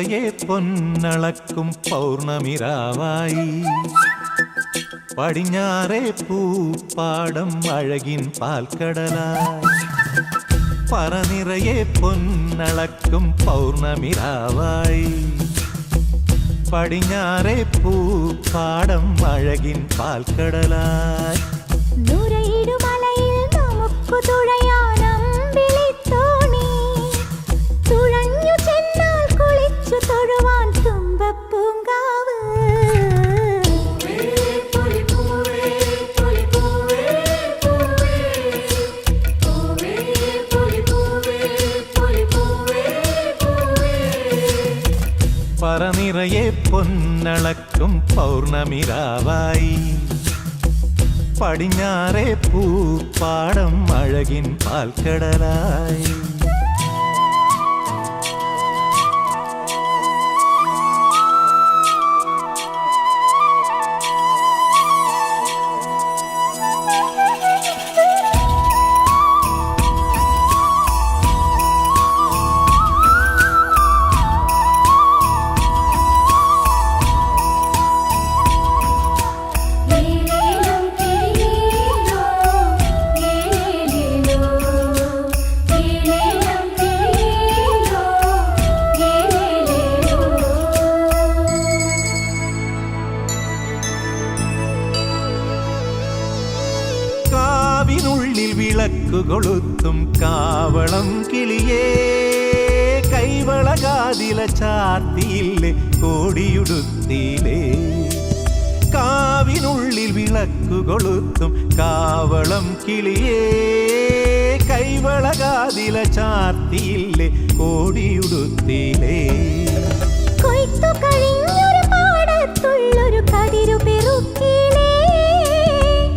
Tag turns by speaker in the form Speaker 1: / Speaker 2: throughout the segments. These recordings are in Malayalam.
Speaker 1: നിറയെ പൊന്നളക്കും പൗർണമിരാവായി പടിഞ്ഞാറേ പൂപ്പാടം അഴകിൻ പാൽക്കടലായി പറനിറയെ പൊന്നളക്കും പൗർണമിരാവായി പടിഞ്ഞാറേ പൂപ്പാടം അഴകിൻ പാൽക്കടലായി
Speaker 2: നൂരയിടുമലയിൽ നമുക്ക് തുഴയാനമ്പിളിത്തോണി തുഴഞ്ഞു ചെന്നാൽ കുളിച്ചു തൊഴുവാൻ തുമ്പപ്പൂങ്കാവ്
Speaker 1: പറനിറയെ പൊന്നളക്കും പൗർണമിരാവായി പടിഞ്ഞാറേ പൂപ്പാടം അഴകിൻ പാൽക്കടലായി കാവിനുള്ളിൽ വിളക്കു കൊളുത്തും കാവളം കിളിയേ കൈവളകാതില ചാർത്തിയില്ലേ കോടിയുടുത്തിയിലേ കാവിനുള്ളിൽ വിളക്കു കൊളുത്തും കാവളം കിളിയേ കൈവളകാതില ചാർത്തിയില്ലേ കോടിയുടുത്തിയിലേ
Speaker 2: കൊയ്ത്തു കഴിഞ്ഞൊരു പാടത്തുള്ളൊരു കതിരു പെറുക്കിലേ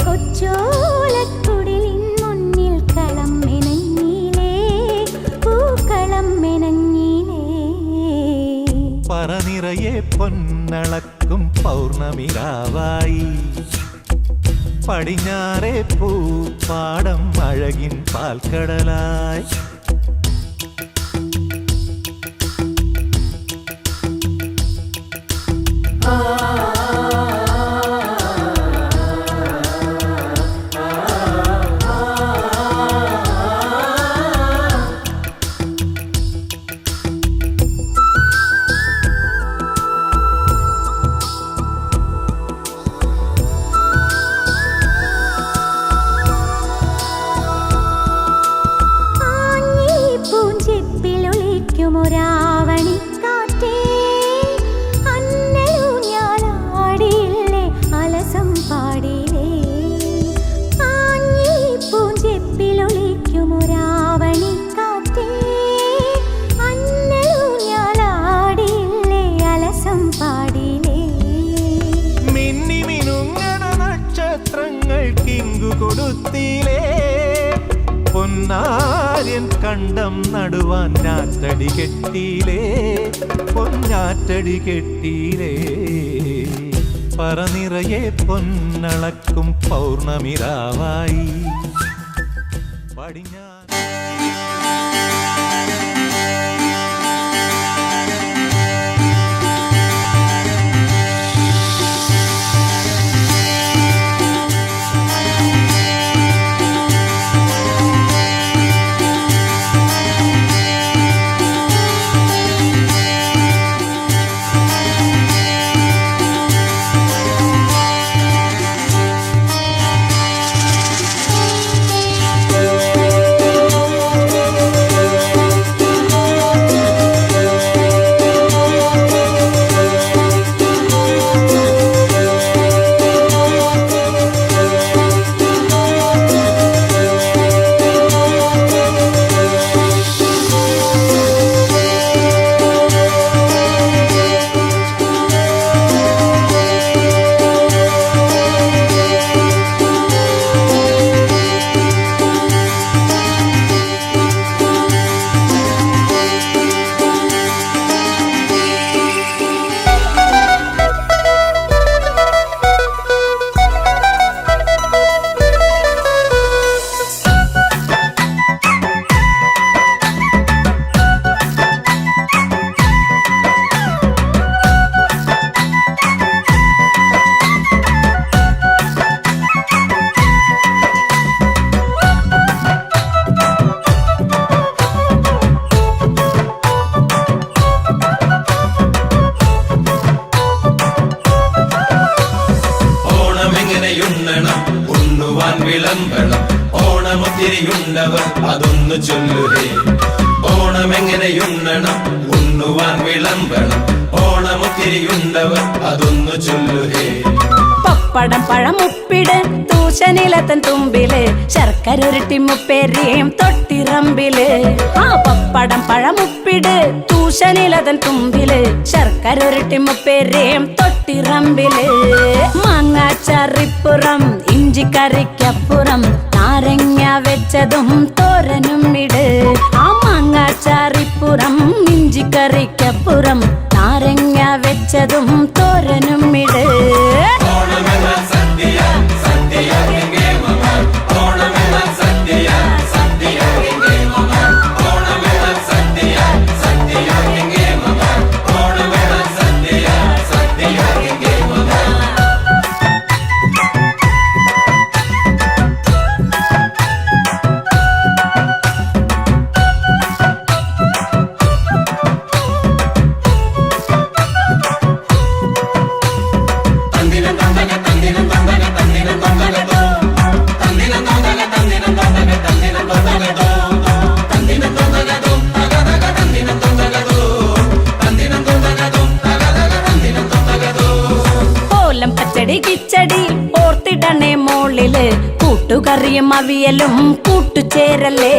Speaker 2: കൊച്ചോലക്കുടിലിൻ മുന്നിൽ കളം മെനഞ്ഞിലേ പൂക്കളം മെനഞ്ഞിലേ
Speaker 1: പറനിറയെ പൊന്നളക്കും പൗർണമിരാവായി പടിഞ്ഞാറേ പൂപ്പാടം അഴകിൻ പാൽക്കടലായി
Speaker 2: ഒരാവണിക്കാറ്റേ അന്നലൂഞ്ഞാലാടിയില്ലേ അലസം പാടിയില്ലേ ആഞ്ഞി പൂഞ്ചെപ്പിലൊളിക്കുമൊരാവണിക്കാറ്റേ അന്നലൂഞ്ഞാലാടിയില്ലേ അലസം പാടിയില്ലേ
Speaker 1: മിന്നി മിനുങ്ങണ നക്ഷത്രങ്ങൾ കിങ്കു കൊടുത്തിലേ പൊന്നാര്യൻ കണ്ടം നടുവാൻ ഞാറ്റടി കെട്ടിയിലേ പൊന്നാറ്റടി കെട്ടിയിലേ പറനിറയെ പൊന്നളക്കും പൗർണമിരാവായി പടിഞ്ഞാ
Speaker 3: വിളമ്പണം ഓണമൊത്തിരിയുണ്ടവർ അതൊന്നു ചൊല്ലുകേ ഓണമെങ്ങനെയുണ്ണണം ഉണ്ണുവാൻ വിളമ്പണം ഓണമൊത്തിരിയുണ്ടവർ അതൊന്നു ചൊല്ലുകേ
Speaker 4: പപ്പടം പഴം ഉപ്പിട് തൂശനിലത്തൻ തുമ്പില് ശർക്കര ഉരുട്ടി മുപ്പേരിയും തൊട്ടിറമ്പില് ആ പപ്പടം പഴം ഉപ്പിട് തൂശനിലതൻ തുമ്പില് ശർക്കര ഉരുട്ടി മുപ്പേരിയും തൊട്ടിറമ്പില് മാങ്ങാച്ചാറിപ്പുറം ഇഞ്ചിക്കറിക്കപ്പുറം നാരങ്ങ വെച്ചതും തോരനും ഇട് ആ മാങ്ങാച്ചാറിപ്പുറം ഇഞ്ചിക്കറിക്കപ്പുറം നാരങ്ങ വെച്ചതും തോരനും ഇട്
Speaker 3: ഓണമെന്നാൽ സദ്യ സദ്യ ഗംഗേമമ ഓണമെന്നാൽ സദ്യ സദ്യ ഗംഗേമമ ഓണമെന്നാൽ സദ്യ സദ്യ ഗംഗേമമ ഓണമെന്നാൽ സദ്യ സദ്യ ഗംഗേമമ
Speaker 4: ഓലം പച്ചടി കിച്ചടി ഓർത്തിടണേ മോളില് കൂട്ടുകറിയും അവിയലും കൂട്ടുചേരല്ലേ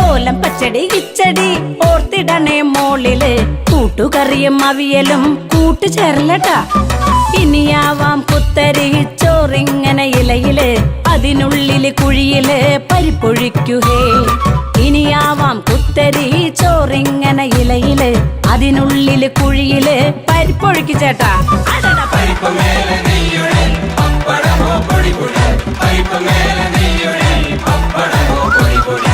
Speaker 4: ഓലം പച്ചടി കിച്ചടി ഓർത്തിടണേ മോളില് കൂട്ടുകറിയും അവിയലും കൂട്ടുചേരലട്ടാ ഇനിയാവാം കുത്തരി ചോറിങ്ങനെ ഇലയില് അതിനുള്ളില് കുഴിയില് പരിപ്പൊഴിക്കുകേ ഇനിയാവാം കുത്തരി ചോറിങ്ങനെ ഇലയില് അതിനുള്ളില് കുഴിയില് പരിപ്പൊഴിക്കു ചേട്ടാ
Speaker 3: പരിപ്പ് മേലെ നെയ്യുടെ പപ്പടമോ പൊടിപൊടി പരിപ്പ് മേലെ നെയ്യുടെ പപ്പടമോ പൊടിപൊടി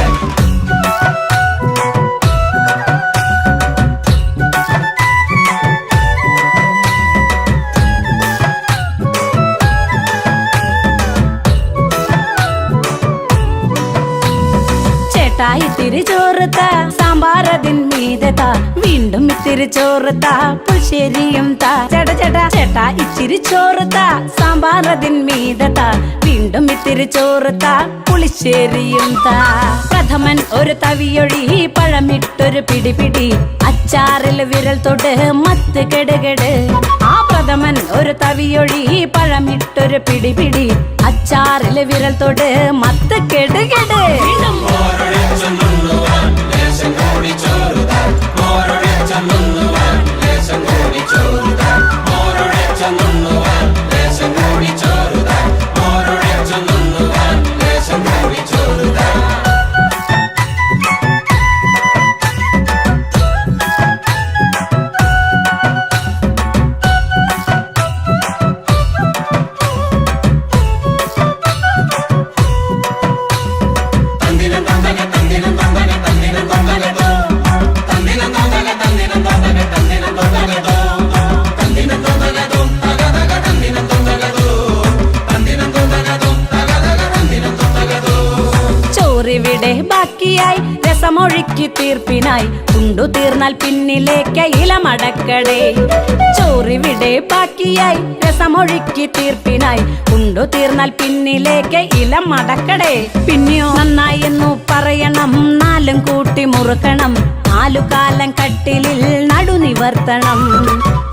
Speaker 4: ചേട്ടാ ഇത്തിരി ചോറുത്ത സാമ്പാറതിൻ മീതത്ത വീണ്ടും ഇത്തിരി ചോറുത്ത പുളിശ്ശേരിയും താ ചേട്ടാ ചേട്ടാ ചേട്ടാ ഇച്ചിരി ചോറുത്ത സാമ്പാറതിൻ മീതത്ത വീണ്ടും ഇത്തിരി ചോറുത്ത പുളിശ്ശേരിയും താ പ്രഥമൻ ഒരു തവിയൊഴി പഴമിട്ടൊരു പിടി അച്ചാറിൽ വിരൽ തൊട്ട് മത്ത് കെടുകെട് ആ പ്രഥമൻ ഒരു തവിയൊഴി പഴമിട്ടൊരു പിടി അച്ചാറിൽ വിരൽ തൊട്ട് മത്ത് കെടുകെട്
Speaker 3: മോരൊഴിച്ചുണ്ണുവാൻ ലേശം കൂടി ചോറുതാൻ മോരൊഴിച്ചുണ്ണുവാൻ ലേശം കൂടി ചോറുതാൻ മോരൊഴിച്ചുണ്ണുവാൻ ലേശം കൂടി ചോറുതാൻ മോരൊഴിച്ചുണ്ണുവാൻ ലേശം കൂടി ചോറുതാൻ
Speaker 4: ചോറിവിടെ ബാക്കിയായി രസമൊഴുക്കി തീർപ്പിനായി ഉണ്ടു തീർന്നാൽ പിന്നിലേക്ക് ഇലമടക്കടേ ചോറിവിടെ ബാക്കിയായി രസമൊഴുക്കി തീർപ്പിനായി ഉണ്ടു തീർന്നാൽ പിന്നിലേക്ക് ഇലമടക്കടേ പിന്നെയോ നന്നായി എന്നു പറയണം നാലും കൂട്ടി മുറുക്കണം നാലുകാലം കട്ടിലിൽ നടുനിവർത്തണം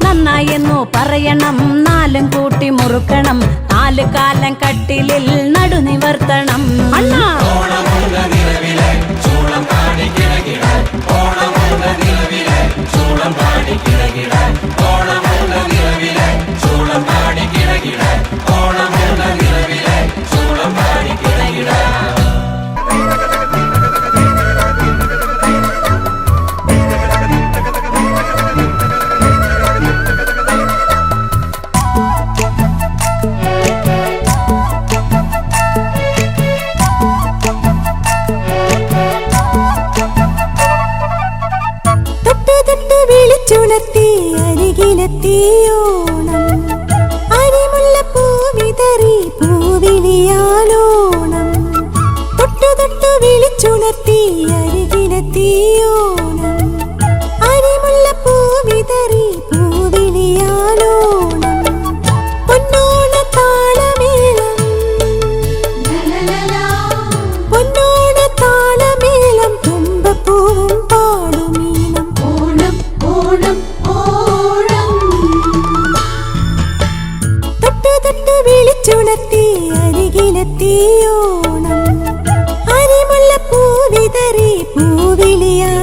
Speaker 4: നന്നായി എന്നു പറയണം നാലും കൂട്ടി മുറുക്കണം നാലുകാലം കട്ടിലിൽ നടുനിവർത്തണം അണ്ണാ
Speaker 3: ഓണമുണ്ട നിലവിലെ ചൂളം പാടി കിടകിടാൻ ഓണമുണ്ട നിലവിലെ ചൂളം പാടി കിടകിടാൻ ഓണമുണ്ട നിലവിലെ ചൂളം പാടി കിടകിടാൻ ഓണമുണ്ട നിലവിലെ ചൂളം പാടി കിടകിടാൻ
Speaker 2: വിളിച്ചുണർത്തി അരികിലെത്തിയോണം അരിമുല്ലപ്പൂ വിതറി പൂവിളിയാലോണം തൊട്ടു തൊട്ടു വിളിച്ചുണർത്തി അരികിലെത്തിയോണം അരിമുല്ലപ്പൂ വിതറി പൂവിളിയാലോണം പൊന്നോണ താളമേളം വിളിച്ചുണർത്തി അരികിലെത്തിയോണം അരിമുല്ലപ്പൂ വിതറി പൂവിളിയാലോണം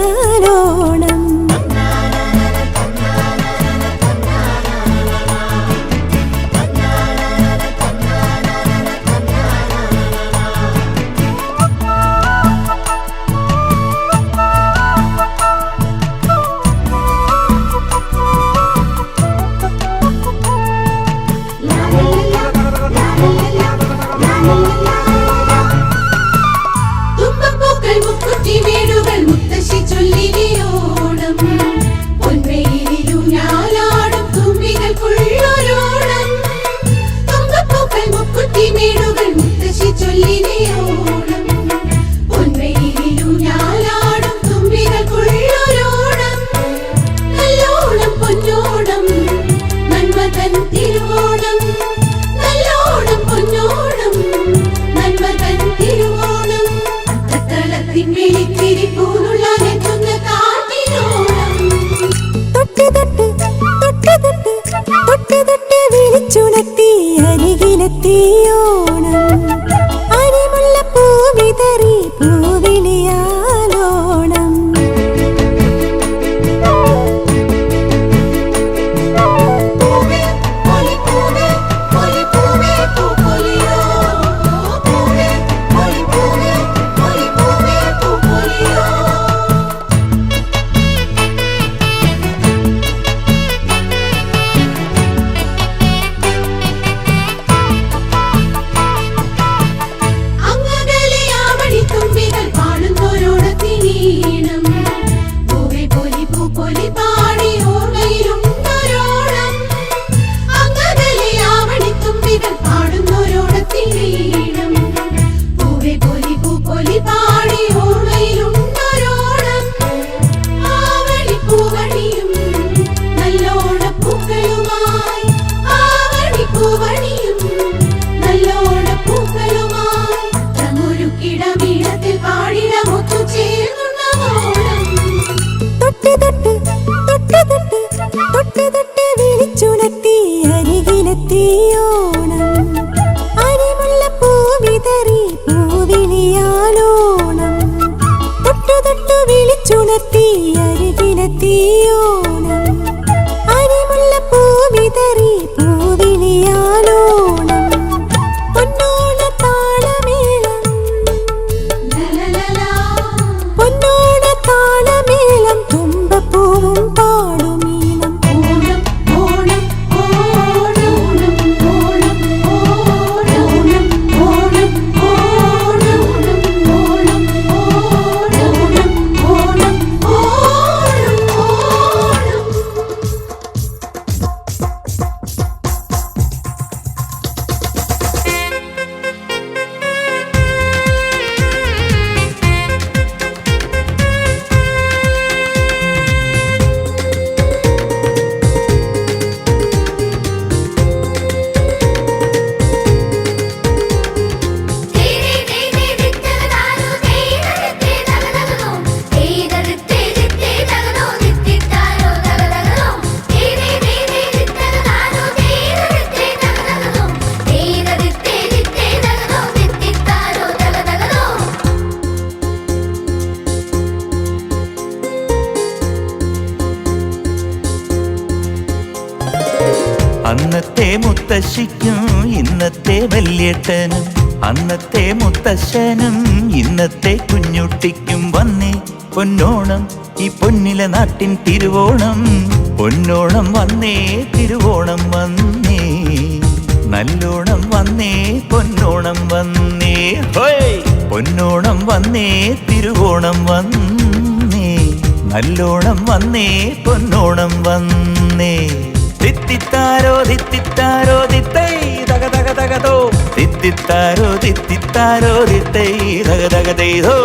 Speaker 2: വിളിച്ചുണർത്തി അരികിലെത്തിയോണം അരിമുല്ലപ്പൂ വിതറി പൂവിളിയാലോണം വിളിച്ചുണർത്തി അരികിലെത്തിയോണം അരിമുല്ലപ്പൂ വിതറി പൂവിളിയാലോണം തൊട്ടു തൊട്ടു വിളിച്ചുണർത്തി അരികിലെത്തിയോണം അരിമുല്ലപ്പൂ വിതറി പൂവിളിയാലോണം പൊന്നോണ താളമേളം പൊന്നോണ താളമേളം തുമ്പപ്പൂവും പാടുമീണം
Speaker 1: അന്നത്തെ മുത്തശ്ശിക്കും ഇന്നത്തെ വല്യേട്ടനും അന്നത്തെ മുത്തശ്ശനും ഇന്നത്തെ കുഞ്ഞുട്ടിക്കും വന്നേ പൊന്നോണം ഈ പൊന്നിലെ നാട്ടിൻ തിരുവോണം പൊന്നോണം വന്നേ തിരുവോണം വന്നേ നല്ലോണം വന്നേ പൊന്നോണം വന്നേ ഹോയ് പൊന്നോണം വന്നേ തിരുവോണം വന്നേ നല്ലോണം വന്നേ പൊന്നോണം വന്നേ തിത്തിത്താരോ തിത്തിത്താരോ തിത്തൈ തക തക തകതോ തിത്തിത്താരോ തിത്തൈ തക തക തൈതോ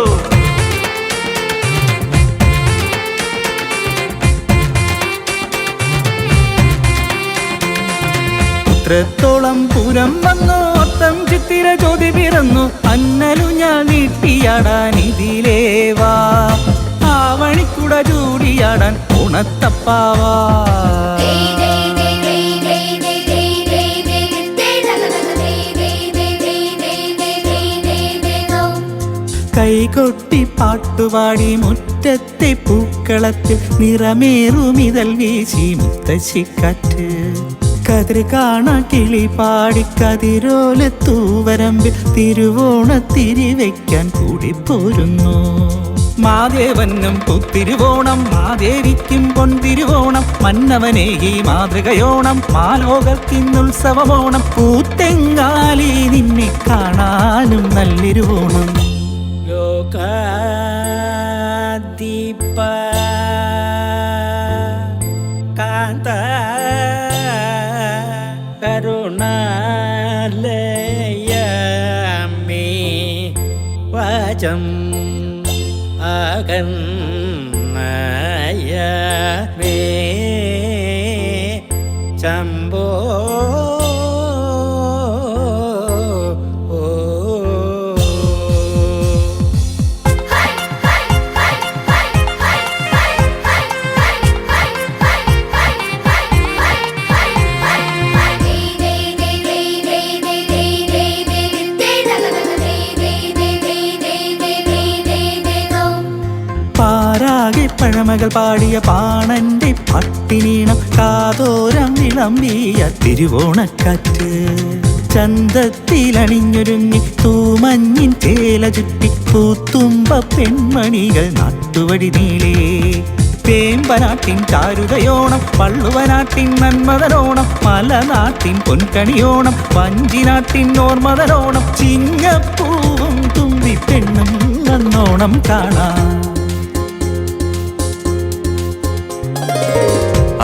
Speaker 5: ചിത്രത്തോളം പൂരം വന്നു ഒത്തം ചിത്തിര ജ്യോതി പിറന്നു അന്നലു ഞാൻ നീട്ടിയാടാൻ ഇതിലേവാ ആവണിക്കുട ചൂടിയാടാൻ ഉണത്തപ്പാവാ കൈകൊട്ടി പാട്ടുപാടി മുറ്റത്തെ പൂക്കളത്തിൽ നിറമേറുമിതൽ വീശി മുത്തശ്ശിക്കാറ്റ്. കതിര് കാണാ കിളി പാടി കതിരോല തൂവരമ്പിൽ തിരുവോണത്തിരി വയ്ക്കാൻ കൂടി പോരുന്നു. മാദേവനും പുത്തിരുവോണം, മാദേവിക്കും പൊൻതിരുവോണം, മന്നവനെ ഈ മാതൃകയോണം, മാലോകർക്കിന്നുത്സവമോണം. പൂത്തെങ്ങാലി നിന്നെ കാണാനും നല്ലിരുവോണം. ലോകാദീപ കാന്ത കരുണാലയമേ വാചം അകന്നയ മേ ചമ്പോ പാരാകെ പഴമകൾ പാടിയ പാണന്റെ പട്ടിനീണം കാതോരം വിളമ്പിയ തിരുവോണക്കാറ്റ്. ചന്തത്തിലണിഞ്ഞൊരുങ്ങി തൂമഞ്ഞിൻ ചേല ചുറ്റി പൂത്തുമ്പ പെൺമണികൾ നാട്ടുവഴി നീളേ. വേമ്പനാട്ടിൻ ചാരുതയോണം, പള്ളുവനാട്ടിൻ നന്മതനോണം, മലനാട്ടിൻ പൊൻകണിയോണം, വഞ്ചിനാട്ടിൻ ഓർമ്മതനോണം, ചിങ്ങപ്പൂവും തുമ്പി പെണ്ണും നന്നോണം കാണാം.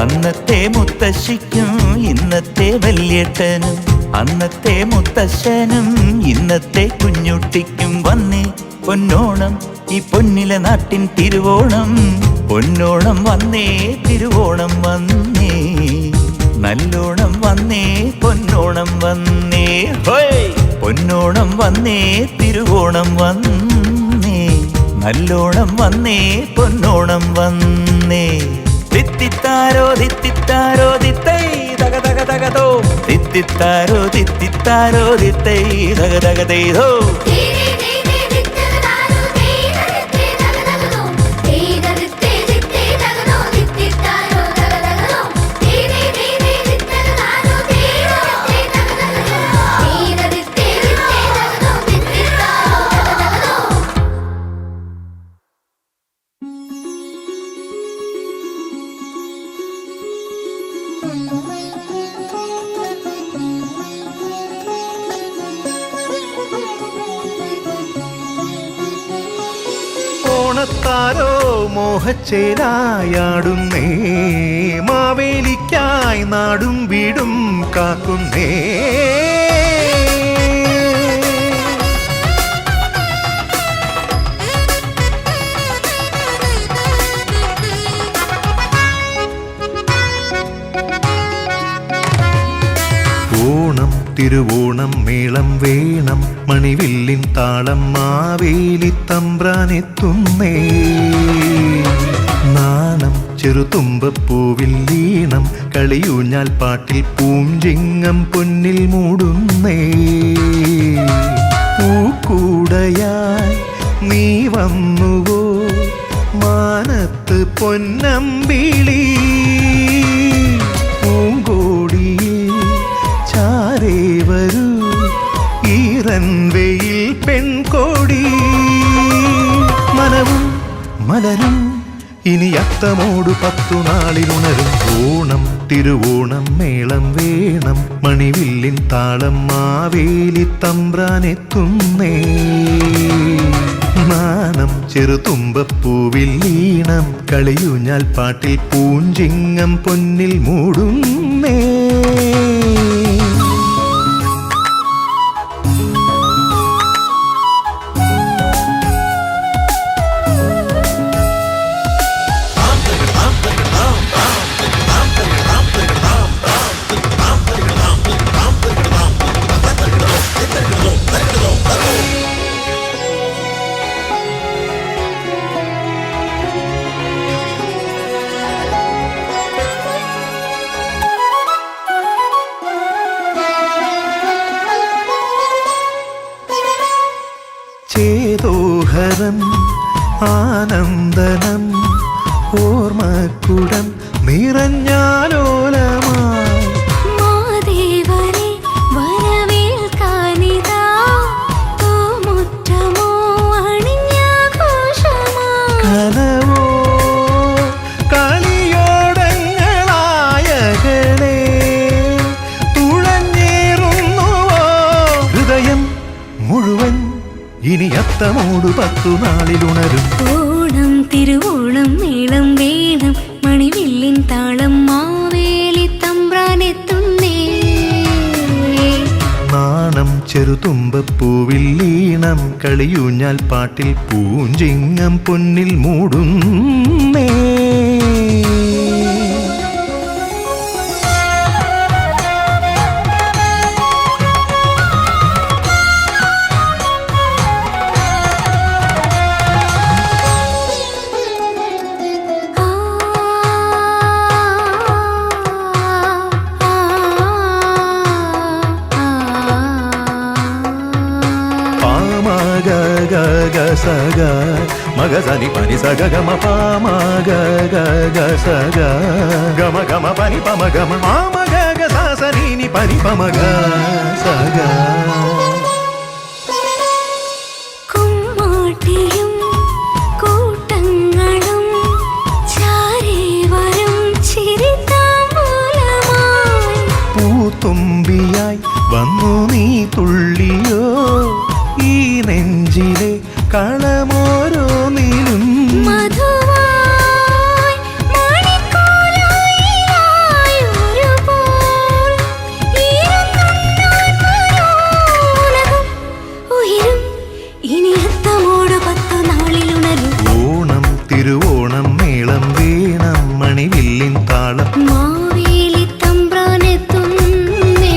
Speaker 1: അന്നത്തെ മുത്തശ്ശിക്കും ഇന്നത്തെ വല്യേട്ടനും, അന്നത്തെ മുത്തശ്ശനും ഇന്നത്തെ കുഞ്ഞുട്ടിക്കും വന്നേ പൊന്നോണം ഈ പൊന്നിലെ നാട്ടിൻ തിരുവോണം. പൊന്നോണം വന്നേ തിരുവോണം വന്നേ, നല്ലോണം വന്നേ പൊന്നോണം വന്നേ. ഹോയ് പൊന്നോണം വന്നേ തിരുവോണം വന്നേ, നല്ലോണം വന്നേ പൊന്നോണം വന്നേ. തിത്തിത്താരോ തിത്തിത്താരോ തിത്തൈ തക തക തകതോ, തിത്തിത്താരോ തിത്തിത്താരോ തിത്തൈ തക തകതൈതോ.
Speaker 6: ഓണത്താരോ മോഹച്ചേരായാടുന്നേ, മാവേലിക്കായി നാടും വീടും കാക്കുന്നേ. ഓണം തിരുവോണം മേളം വേണം, മണിവില്ലിൻ താളം മാവേലി തമ്പ്രാനെത്തുന്നേ. നാണം ചെറുതുമ്പപ്പൂവിൽ ഈണം, കളിയൂഞ്ഞാൽ പാട്ടിൽ പൂഞ്ചിങ്ങം പൊന്നിൽ മൂടുന്നേ. പൂക്കൂടയായി നീ വന്നുവോ മാനത്ത് പൊന്നമ്പിളി, വരൂ ഈറൻവെയിൽ പെൺകോടി. മനവും മലരും ഇനി അത്തമോടു 10 നാളിലുണരും. ഓണം തിരുവോണം മേളം വേണം, മണിവില്ലിൻ താളം മാവേലി തമ്പ്രാനെത്തുന്നേ. നാണം ചെറുതുമ്പപ്പൂവിൽ ഈണം, കളിയൂഞ്ഞാൽ പാട്ടിൽ പൂഞ്ചിങ്ങം പൊന്നിൽ മൂടുന്നേ. ചേതോഹരം ആനന്ദനം ഓർമ്മക്കുടം നിറഞ്ഞാലോലമായി
Speaker 2: മാദേവരെ വരവേൽക്കാനിതാ തോമുറ്റമോ അണിഞ്ഞാഘോഷമായി
Speaker 6: കനവോ കളിയോടങ്ങളായകളെ തുഴഞ്ഞേറുന്നുവോ ഹൃദയം മുഴുവൻ ഇനി അത്തമോടു 10 നാളിലുണരും
Speaker 2: ഓണം തിരുവോണം മേളം വേണം മണിവില്ലിൻ താളം മാവേലി തമ്പ്രാനെത്തുന്നേ
Speaker 6: നാണം ചെറുതുമ്പപ്പൂവിൽ ഈണം കളിയൂഞ്ഞാൽ പാട്ടിൽ പൂഞ്ചിങ്ങം പൊന്നിൽ മൂടുന്നേ సగ మగ సని పని సగ గమ పామ గ సగ గమ గమ పని పమ గమ మామ గ సాసని పని పమ గ సగ
Speaker 2: കുമ്മാട്ടിയും കൂട്ടങ്ങളും ചാരേ വരും ചിരിതാമ്പൂലമായി
Speaker 6: പൂത്തുമ്പിയായി വന്നു നീ തുള്ളിയോ ഈ നെഞ്ചിലെ കളമോരോന്നിലും
Speaker 2: മധുവായി മണിക്കോലായിലായി ഒരുപോൾ ഇരുന്നുണ്ണാൻ ഉയരും ഇനി അത്തമോട് 10 നാളിലുണരും
Speaker 6: ഓണം തിരുവോണം മേളം വീണം മണിവില്ലിൻ താളം
Speaker 2: മാവേലി തമ്പ്രാനെത്തുന്നേ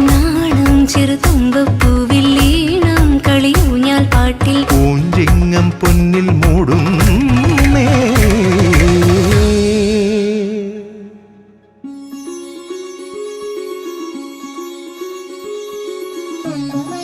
Speaker 2: നാണം ചെറുതുമ്പപ്പൂവിൽ ഈണം കളിയൂഞ്ഞാൽ പാട്ടിൽ
Speaker 6: പൂഞ്ചിങ്ങം പൊന്നിൽ മൂടുന്നേ
Speaker 2: Thank you.